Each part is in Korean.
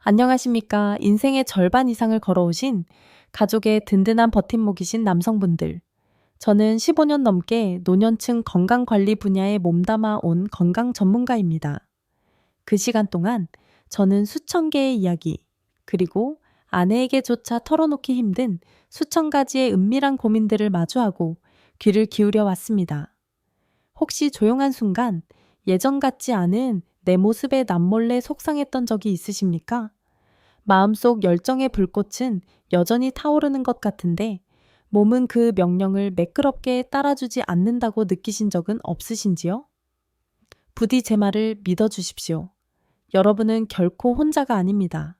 안녕하십니까. 인생의 절반 이상을 걸어오신 가족의 든든한 버팀목이신 남성분들. 저는 15년 넘게 노년층 건강관리 분야에 몸담아 온 건강 전문가입니다. 그 시간 동안 저는 수천 개의 이야기, 그리고 아내에게조차 털어놓기 힘든 수천 가지의 은밀한 고민들을 마주하고 귀를 기울여 왔습니다. 혹시 조용한 순간 예전 같지 않은 내 모습에 남몰래 속상했던 적이 있으십니까? 마음속 열정의 불꽃은 여전히 타오르는 것 같은데 몸은 그 명령을 매끄럽게 따라주지 않는다고 느끼신 적은 없으신지요? 부디 제 말을 믿어주십시오. 여러분은 결코 혼자가 아닙니다.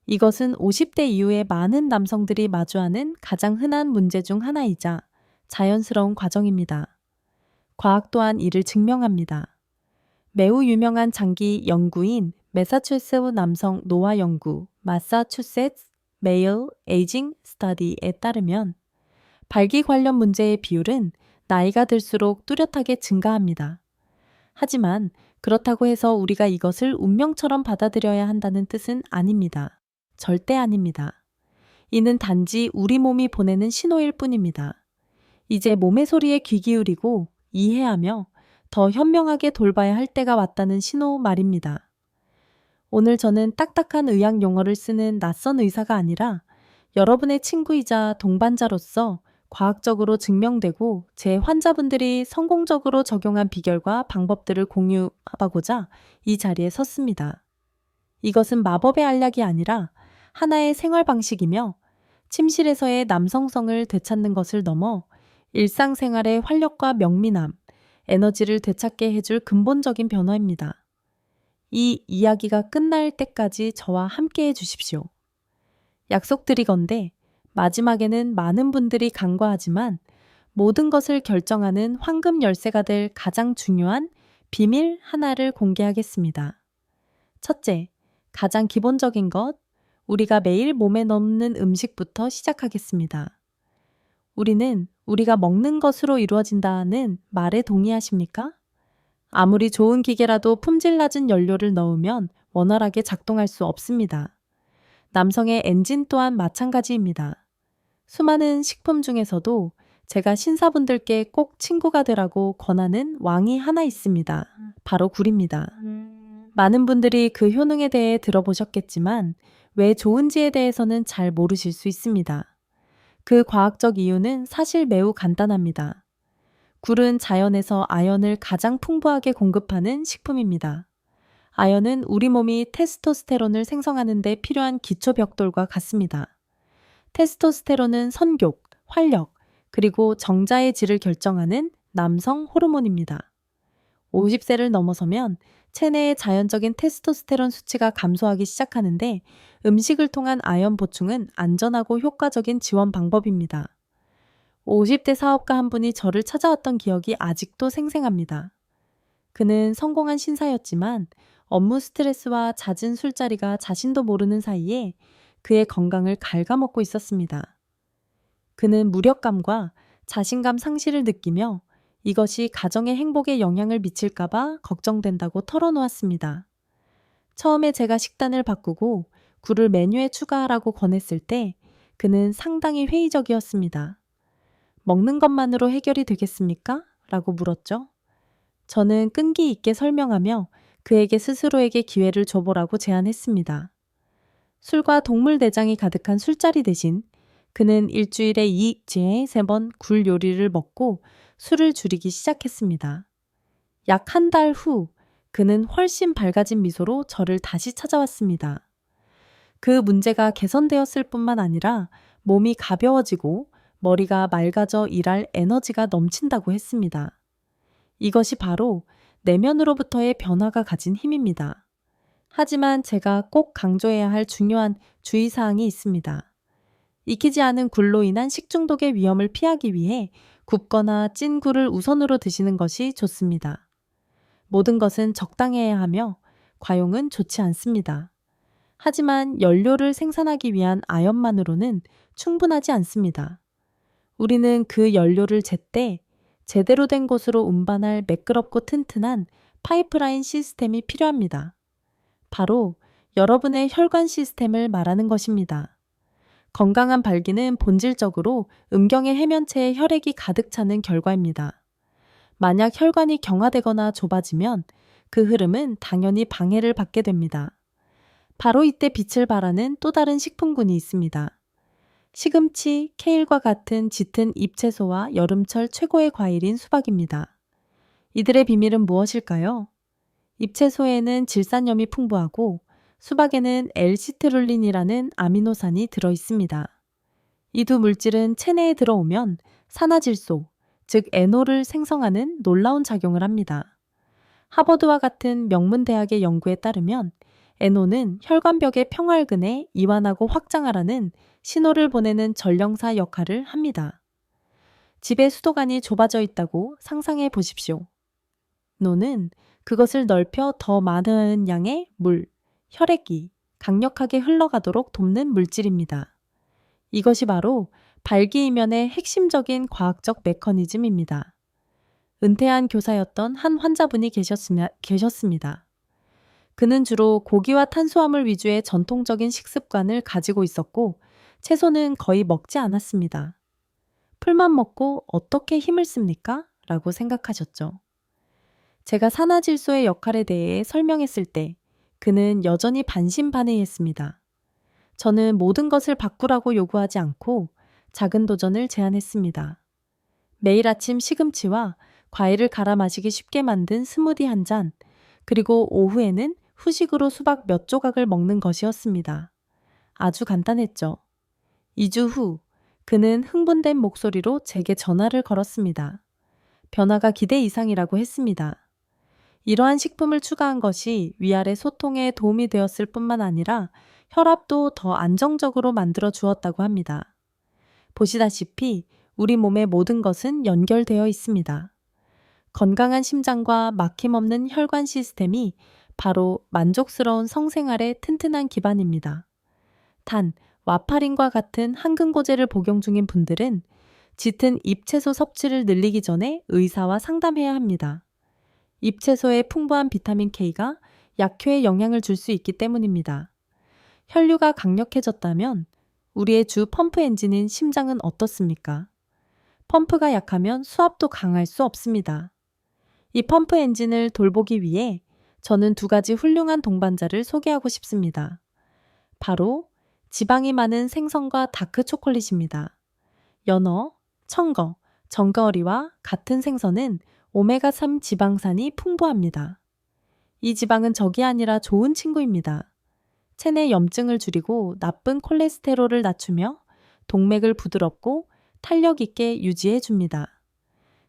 이것은 50대 이후에 많은 남성들이 마주하는 가장 흔한 문제 중 하나이자 자연스러운 과정입니다. 과학 또한 이를 증명합니다. 매우 유명한 장기 연구인 매사추세츠 남성 노화 연구 마사추세츠 메일 에이징 스터디에 따르면 발기 관련 문제의 비율은 나이가 들수록 뚜렷하게 증가합니다. 하지만 그렇다고 해서 우리가 이것을 운명처럼 받아들여야 한다는 뜻은 아닙니다. 절대 아닙니다. 이는 단지 우리 몸이 보내는 신호일 뿐입니다. 이제 몸의 소리에 귀 기울이고 이해하며 더 현명하게 돌봐야 할 때가 왔다는 신호 말입니다. 오늘 저는 딱딱한 의학 용어를 쓰는 낯선 의사가 아니라 여러분의 친구이자 동반자로서 과학적으로 증명되고 제 환자분들이 성공적으로 적용한 비결과 방법들을 공유하고자 이 자리에 섰습니다. 이것은 마법의 알약이 아니라 하나의 생활 방식이며 침실에서의 남성성을 되찾는 것을 넘어 일상생활의 활력과 명민함, 에너지를 되찾게 해줄 근본적인 변화입니다. 이 이야기가 끝날 때까지 저와 함께 해주십시오. 약속드리건대 마지막에는 많은 분들이 간과하지만 모든 것을 결정하는 황금 열쇠가 될 가장 중요한 비밀 하나를 공개하겠습니다. 첫째, 가장 기본적인 것, 우리가 매일 몸에 넣는 음식부터 시작하겠습니다. 우리는 우리가 먹는 것으로 이루어진다는 말에 동의하십니까? 아무리 좋은 기계라도 품질 낮은 연료를 넣으면 원활하게 작동할 수 없습니다. 남성의 엔진 또한 마찬가지입니다. 수많은 식품 중에서도 제가 신사분들께 꼭 친구가 되라고 권하는 왕이 하나 있습니다. 바로 굴입니다. 많은 분들이 그 효능에 대해 들어보셨겠지만 왜 좋은지에 대해서는 잘 모르실 수 있습니다. 그 과학적 이유는 사실 매우 간단합니다. 굴은 자연에서 아연을 가장 풍부하게 공급하는 식품입니다. 아연은 우리 몸이 테스토스테론을 생성하는 데 필요한 기초 벽돌과 같습니다. 테스토스테론은 선욕, 활력, 그리고 정자의 질을 결정하는 남성 호르몬입니다. 50세를 넘어서면 체내의 자연적인 테스토스테론 수치가 감소하기 시작하는데 음식을 통한 아연 보충은 안전하고 효과적인 지원 방법입니다. 50대 사업가 한 분이 저를 찾아왔던 기억이 아직도 생생합니다. 그는 성공한 신사였지만 업무 스트레스와 잦은 술자리가 자신도 모르는 사이에 그의 건강을 갉아먹고 있었습니다. 그는 무력감과 자신감 상실을 느끼며 이것이 가정의 행복에 영향을 미칠까봐 걱정된다고 털어놓았습니다. 처음에 제가 식단을 바꾸고 굴을 메뉴에 추가하라고 권했을 때 그는 상당히 회의적이었습니다. 먹는 것만으로 해결이 되겠습니까? 라고 물었죠. 저는 끈기 있게 설명하며 그에게 스스로에게 기회를 줘보라고 제안했습니다. 술과 동물 내장이 가득한 술자리 대신 그는 일주일에 2제 3번 굴 요리를 먹고 술을 줄이기 시작했습니다. 약 한 달 후 그는 훨씬 밝아진 미소로 저를 다시 찾아왔습니다. 그 문제가 개선되었을 뿐만 아니라 몸이 가벼워지고 머리가 맑아져 일할 에너지가 넘친다고 했습니다. 이것이 바로 내면으로부터의 변화가 가진 힘입니다. 하지만 제가 꼭 강조해야 할 중요한 주의사항이 있습니다. 익히지 않은 굴로 인한 식중독의 위험을 피하기 위해 굽거나 찐 굴을 우선으로 드시는 것이 좋습니다. 모든 것은 적당해야 하며 과용은 좋지 않습니다. 하지만 연료를 생산하기 위한 아연만으로는 충분하지 않습니다. 우리는 그 연료를 제때 제대로 된 곳으로 운반할 매끄럽고 튼튼한 파이프라인 시스템이 필요합니다. 바로 여러분의 혈관 시스템을 말하는 것입니다. 건강한 발기는 본질적으로 음경의 해면체에 혈액이 가득 차는 결과입니다. 만약 혈관이 경화되거나 좁아지면 그 흐름은 당연히 방해를 받게 됩니다. 바로 이때 빛을 발하는 또 다른 식품군이 있습니다. 시금치, 케일과 같은 짙은 잎채소와 여름철 최고의 과일인 수박입니다. 이들의 비밀은 무엇일까요? 잎채소에는 질산염이 풍부하고 수박에는 L시트룰린이라는 아미노산이 들어 있습니다. 이 두 물질은 체내에 들어오면 산화질소, 즉 에놀을 생성하는 놀라운 작용을 합니다. 하버드와 같은 명문 대학의 연구에 따르면 에노는 혈관벽의 평활근에 이완하고 확장하라는 신호를 보내는 전령사 역할을 합니다. 집에 수도관이 좁아져 있다고 상상해 보십시오. 노는 그것을 넓혀 더 많은 양의 물, 혈액이 강력하게 흘러가도록 돕는 물질입니다. 이것이 바로 발기 이면의 핵심적인 과학적 메커니즘입니다. 은퇴한 교사였던 한 환자분이 계셨습니다. 그는 주로 고기와 탄수화물 위주의 전통적인 식습관을 가지고 있었고 채소는 거의 먹지 않았습니다. 풀만 먹고 어떻게 힘을 씁니까? 라고 생각하셨죠. 제가 산화질소의 역할에 대해 설명했을 때 그는 여전히 반신반의했습니다. 저는 모든 것을 바꾸라고 요구하지 않고 작은 도전을 제안했습니다. 매일 아침 시금치와 과일을 갈아 마시기 쉽게 만든 스무디 한 잔, 그리고 오후에는 후식으로 수박 몇 조각을 먹는 것이었습니다. 아주 간단했죠. 2주 후, 그는 흥분된 목소리로 제게 전화를 걸었습니다. 변화가 기대 이상이라고 했습니다. 이러한 식품을 추가한 것이 위아래 소통에 도움이 되었을 뿐만 아니라 혈압도 더 안정적으로 만들어 주었다고 합니다. 보시다시피 우리 몸의 모든 것은 연결되어 있습니다. 건강한 심장과 막힘없는 혈관 시스템이 바로 만족스러운 성생활의 튼튼한 기반입니다. 단, 와파린과 같은 항근고제를 복용 중인 분들은 짙은 잎채소 섭취를 늘리기 전에 의사와 상담해야 합니다. 잎채소의 풍부한 비타민 K가 약효에 영향을 줄 수 있기 때문입니다. 혈류가 강력해졌다면 우리의 주 펌프 엔진인 심장은 어떻습니까? 펌프가 약하면 수압도 강할 수 없습니다. 이 펌프 엔진을 돌보기 위해 저는 두 가지 훌륭한 동반자를 소개하고 싶습니다. 바로 지방이 많은 생선과 다크 초콜릿입니다. 연어, 청거, 정가어리와 같은 생선은 오메가3 지방산이 풍부합니다. 이 지방은 적이 아니라 좋은 친구입니다. 체내 염증을 줄이고 나쁜 콜레스테롤을 낮추며 동맥을 부드럽고 탄력 있게 유지해 줍니다.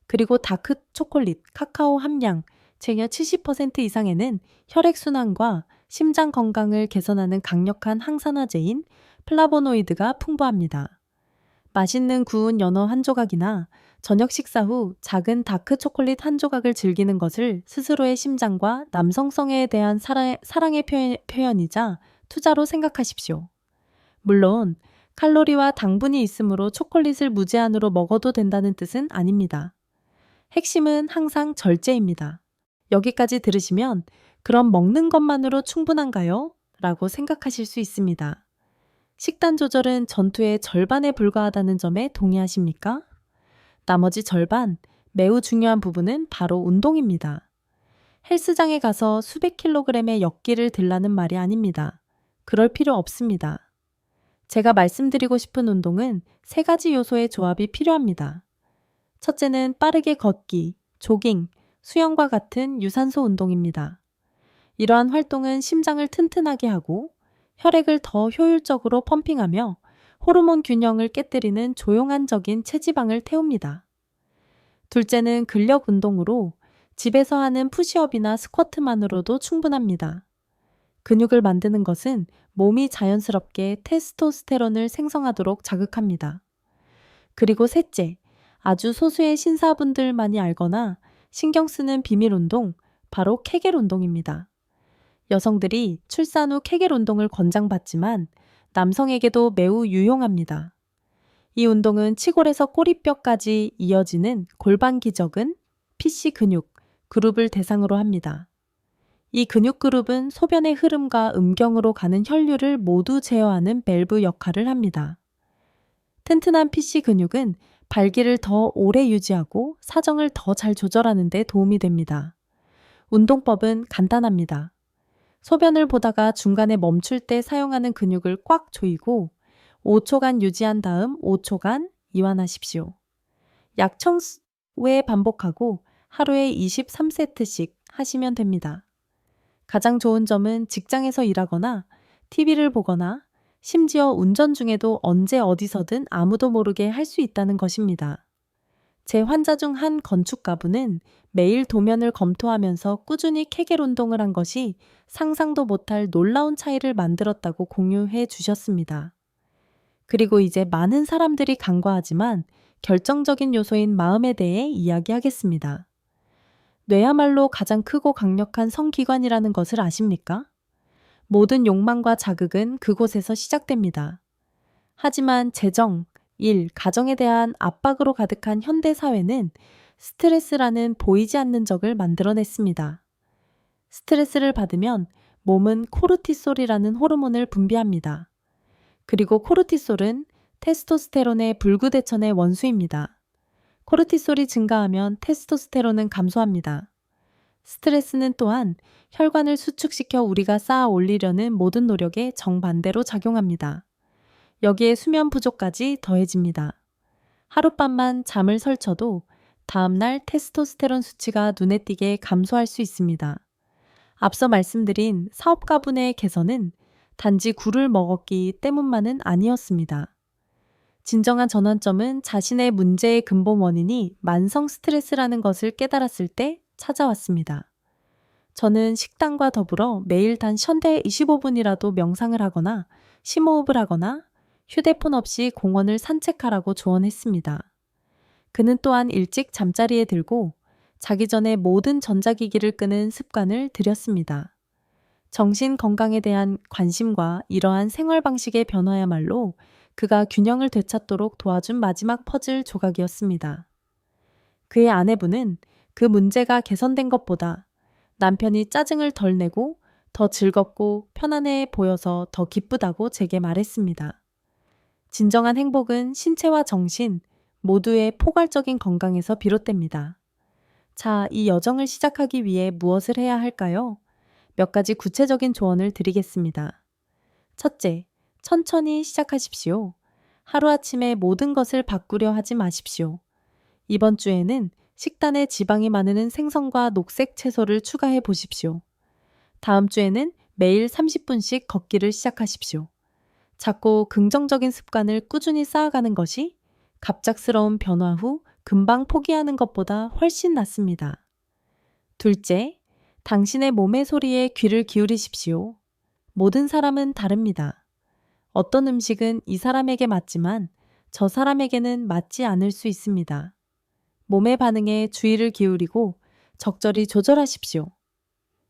그리고 다크 초콜릿, 카카오 함량 증여 70% 이상에는 혈액순환과 심장 건강을 개선하는 강력한 항산화제인 플라보노이드가 풍부합니다. 맛있는 구운 연어 한 조각이나 저녁 식사 후 작은 다크 초콜릿 한 조각을 즐기는 것을 스스로의 심장과 남성성에 대한 사랑의 표현이자 투자로 생각하십시오. 물론 칼로리와 당분이 있으므로 초콜릿을 무제한으로 먹어도 된다는 뜻은 아닙니다. 핵심은 항상 절제입니다. 여기까지 들으시면 그럼 먹는 것만으로 충분한가요? 라고 생각하실 수 있습니다. 식단 조절은 전투의 절반에 불과하다는 점에 동의하십니까? 나머지 절반, 매우 중요한 부분은 바로 운동입니다. 헬스장에 가서 수백 킬로그램의 역기를 들라는 말이 아닙니다. 그럴 필요 없습니다. 제가 말씀드리고 싶은 운동은 세 가지 요소의 조합이 필요합니다. 첫째는 빠르게 걷기, 조깅, 수영과 같은 유산소 운동입니다. 이러한 활동은 심장을 튼튼하게 하고 혈액을 더 효율적으로 펌핑하며 호르몬 균형을 깨뜨리는 조용한적인 체지방을 태웁니다. 둘째는 근력 운동으로 집에서 하는 푸시업이나 스쿼트만으로도 충분합니다. 근육을 만드는 것은 몸이 자연스럽게 테스토스테론을 생성하도록 자극합니다. 그리고 셋째, 아주 소수의 신사분들만이 알거나 신경 쓰는 비밀 운동, 바로 케겔 운동입니다. 여성들이 출산 후 케겔 운동을 권장받지만 남성에게도 매우 유용합니다. 이 운동은 치골에서 꼬리뼈까지 이어지는 골반 기저근, PC 근육, 그룹을 대상으로 합니다. 이 근육 그룹은 소변의 흐름과 음경으로 가는 혈류를 모두 제어하는 밸브 역할을 합니다. 튼튼한 PC 근육은 발기를 더 오래 유지하고 사정을 더 잘 조절하는 데 도움이 됩니다. 운동법은 간단합니다. 소변을 보다가 중간에 멈출 때 사용하는 근육을 꽉 조이고 5초간 유지한 다음 5초간 이완하십시오. 약청 후에 반복하고 하루에 23세트씩 하시면 됩니다. 가장 좋은 점은 직장에서 일하거나 TV를 보거나 심지어 운전 중에도 언제 어디서든 아무도 모르게 할 수 있다는 것입니다. 제 환자 중 한 건축가부는 매일 도면을 검토하면서 꾸준히 케겔 운동을 한 것이 상상도 못할 놀라운 차이를 만들었다고 공유해 주셨습니다. 그리고 이제 많은 사람들이 간과하지만 결정적인 요소인 마음에 대해 이야기하겠습니다. 뇌야말로 가장 크고 강력한 성기관이라는 것을 아십니까? 모든 욕망과 자극은 그곳에서 시작됩니다. 하지만 재정, 일, 가정에 대한 압박으로 가득한 현대 사회는 스트레스라는 보이지 않는 적을 만들어냈습니다. 스트레스를 받으면 몸은 코르티솔이라는 호르몬을 분비합니다. 그리고 코르티솔은 테스토스테론의 불구대천의 원수입니다. 코르티솔이 증가하면 테스토스테론은 감소합니다. 스트레스는 또한 혈관을 수축시켜 우리가 쌓아 올리려는 모든 노력에 정반대로 작용합니다. 여기에 수면 부족까지 더해집니다. 하룻밤만 잠을 설쳐도 다음날 테스토스테론 수치가 눈에 띄게 감소할 수 있습니다. 앞서 말씀드린 사업가분의 개선은 단지 굴을 먹었기 때문만은 아니었습니다. 진정한 전환점은 자신의 문제의 근본 원인이 만성 스트레스라는 것을 깨달았을 때 찾아왔습니다. 저는 식단과 더불어 매일 단 25분이라도 명상을 하거나 심호흡을 하거나 휴대폰 없이 공원을 산책하라고 조언했습니다. 그는 또한 일찍 잠자리에 들고 자기 전에 모든 전자기기를 끄는 습관을 들였습니다. 정신 건강에 대한 관심과 이러한 생활 방식의 변화야말로 그가 균형을 되찾도록 도와준 마지막 퍼즐 조각이었습니다. 그의 아내분은 그 문제가 개선된 것보다 남편이 짜증을 덜 내고 더 즐겁고 편안해 보여서 더 기쁘다고 제게 말했습니다. 진정한 행복은 신체와 정신 모두의 포괄적인 건강에서 비롯됩니다. 자, 이 여정을 시작하기 위해 무엇을 해야 할까요? 몇 가지 구체적인 조언을 드리겠습니다. 첫째, 천천히 시작하십시오. 하루아침에 모든 것을 바꾸려 하지 마십시오. 이번 주에는 식단에 지방이 많은 생선과 녹색 채소를 추가해 보십시오. 다음 주에는 매일 30분씩 걷기를 시작하십시오. 작고 긍정적인 습관을 꾸준히 쌓아가는 것이 갑작스러운 변화 후 금방 포기하는 것보다 훨씬 낫습니다. 둘째, 당신의 몸의 소리에 귀를 기울이십시오. 모든 사람은 다릅니다. 어떤 음식은 이 사람에게 맞지만 저 사람에게는 맞지 않을 수 있습니다. 몸의 반응에 주의를 기울이고 적절히 조절하십시오.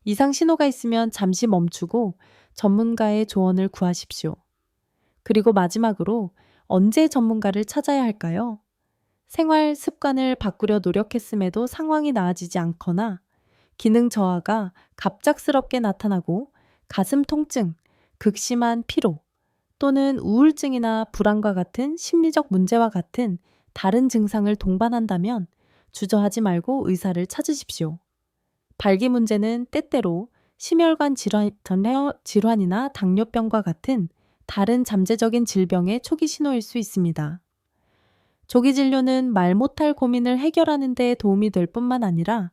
이상 신호가 있으면 잠시 멈추고 전문가의 조언을 구하십시오. 그리고 마지막으로 언제 전문가를 찾아야 할까요? 생활 습관을 바꾸려 노력했음에도 상황이 나아지지 않거나 기능 저하가 갑작스럽게 나타나고 가슴 통증, 극심한 피로 또는 우울증이나 불안과 같은 심리적 문제와 같은 다른 증상을 동반한다면 주저하지 말고 의사를 찾으십시오. 발기 문제는 때때로 심혈관 질환이나 당뇨병과 같은 다른 잠재적인 질병의 초기 신호일 수 있습니다. 조기 진료는 말 못할 고민을 해결하는 데 도움이 될 뿐만 아니라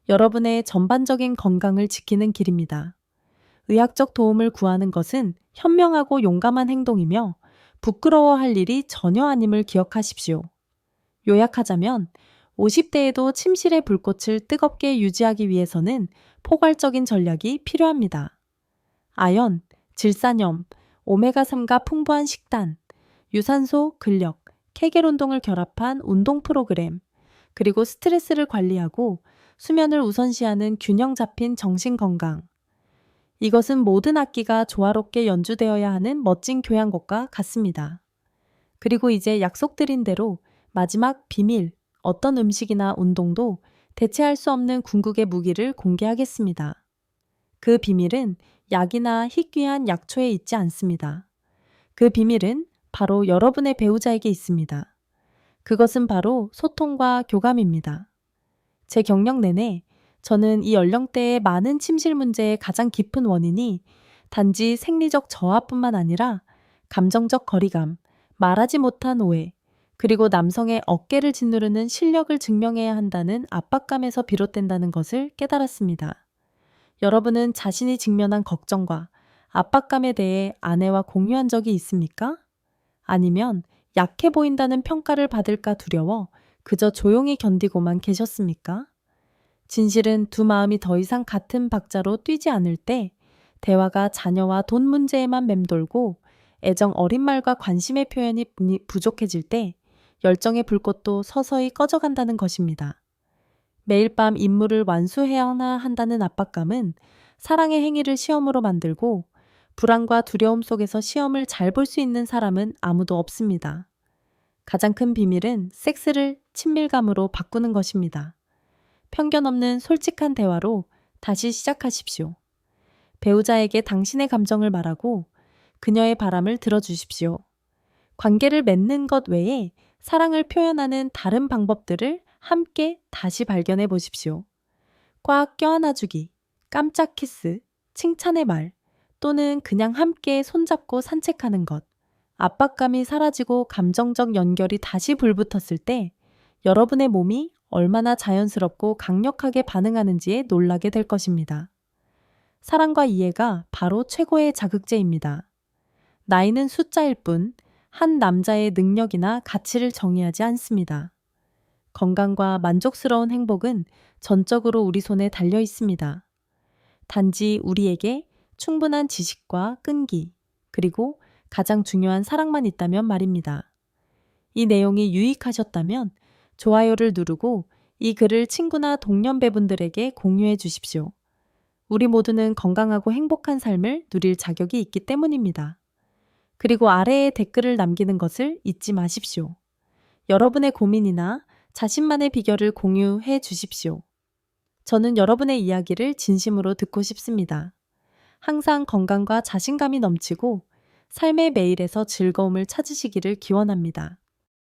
여러분의 전반적인 건강을 지키는 길입니다. 의학적 도움을 구하는 것은 현명하고 용감한 행동이며 부끄러워할 일이 전혀 아님을 기억하십시오. 요약하자면 50대에도 침실의 불꽃을 뜨겁게 유지하기 위해서는 포괄적인 전략이 필요합니다. 아연, 질산염, 오메가3가 풍부한 식단, 유산소, 근력, 케겔 운동을 결합한 운동 프로그램, 그리고 스트레스를 관리하고 수면을 우선시하는 균형 잡힌 정신 건강. 이것은 모든 악기가 조화롭게 연주되어야 하는 멋진 교향곡과 같습니다. 그리고 이제 약속드린 대로 마지막 비밀, 어떤 음식이나 운동도 대체할 수 없는 궁극의 무기를 공개하겠습니다. 그 비밀은 약이나 희귀한 약초에 있지 않습니다. 그 비밀은 바로 여러분의 배우자에게 있습니다. 그것은 바로 소통과 교감입니다. 제 경력 내내 저는 이 연령대의 많은 침실 문제의 가장 깊은 원인이 단지 생리적 저하뿐만 아니라 감정적 거리감, 말하지 못한 오해, 그리고 남성의 어깨를 짓누르는 실력을 증명해야 한다는 압박감에서 비롯된다는 것을 깨달았습니다. 여러분은 자신이 직면한 걱정과 압박감에 대해 아내와 공유한 적이 있습니까? 아니면 약해 보인다는 평가를 받을까 두려워 그저 조용히 견디고만 계셨습니까? 진실은 두 마음이 더 이상 같은 박자로 뛰지 않을 때 대화가 자녀와 돈 문제에만 맴돌고 애정 어린 말과 관심의 표현이 부족해질 때 열정의 불꽃도 서서히 꺼져간다는 것입니다. 매일 밤 임무를 완수해야 한다는 압박감은 사랑의 행위를 시험으로 만들고 불안과 두려움 속에서 시험을 잘 볼 수 있는 사람은 아무도 없습니다. 가장 큰 비밀은 섹스를 친밀감으로 바꾸는 것입니다. 편견 없는 솔직한 대화로 다시 시작하십시오. 배우자에게 당신의 감정을 말하고 그녀의 바람을 들어주십시오. 관계를 맺는 것 외에 사랑을 표현하는 다른 방법들을 함께 다시 발견해 보십시오. 꽉 껴안아주기, 깜짝 키스, 칭찬의 말, 또는 그냥 함께 손잡고 산책하는 것. 압박감이 사라지고 감정적 연결이 다시 불붙었을 때 여러분의 몸이 얼마나 자연스럽고 강력하게 반응하는지에 놀라게 될 것입니다. 사랑과 이해가 바로 최고의 자극제입니다. 나이는 숫자일 뿐 한 남자의 능력이나 가치를 정의하지 않습니다. 건강과 만족스러운 행복은 전적으로 우리 손에 달려 있습니다. 단지 우리에게 충분한 지식과 끈기, 그리고 가장 중요한 사랑만 있다면 말입니다. 이 내용이 유익하셨다면 좋아요를 누르고 이 글을 친구나 동년배분들에게 공유해 주십시오. 우리 모두는 건강하고 행복한 삶을 누릴 자격이 있기 때문입니다. 그리고 아래에 댓글을 남기는 것을 잊지 마십시오. 여러분의 고민이나 자신만의 비결을 공유해 주십시오. 저는 여러분의 이야기를 진심으로 듣고 싶습니다. 항상 건강과 자신감이 넘치고 삶의 매일에서 즐거움을 찾으시기를 기원합니다.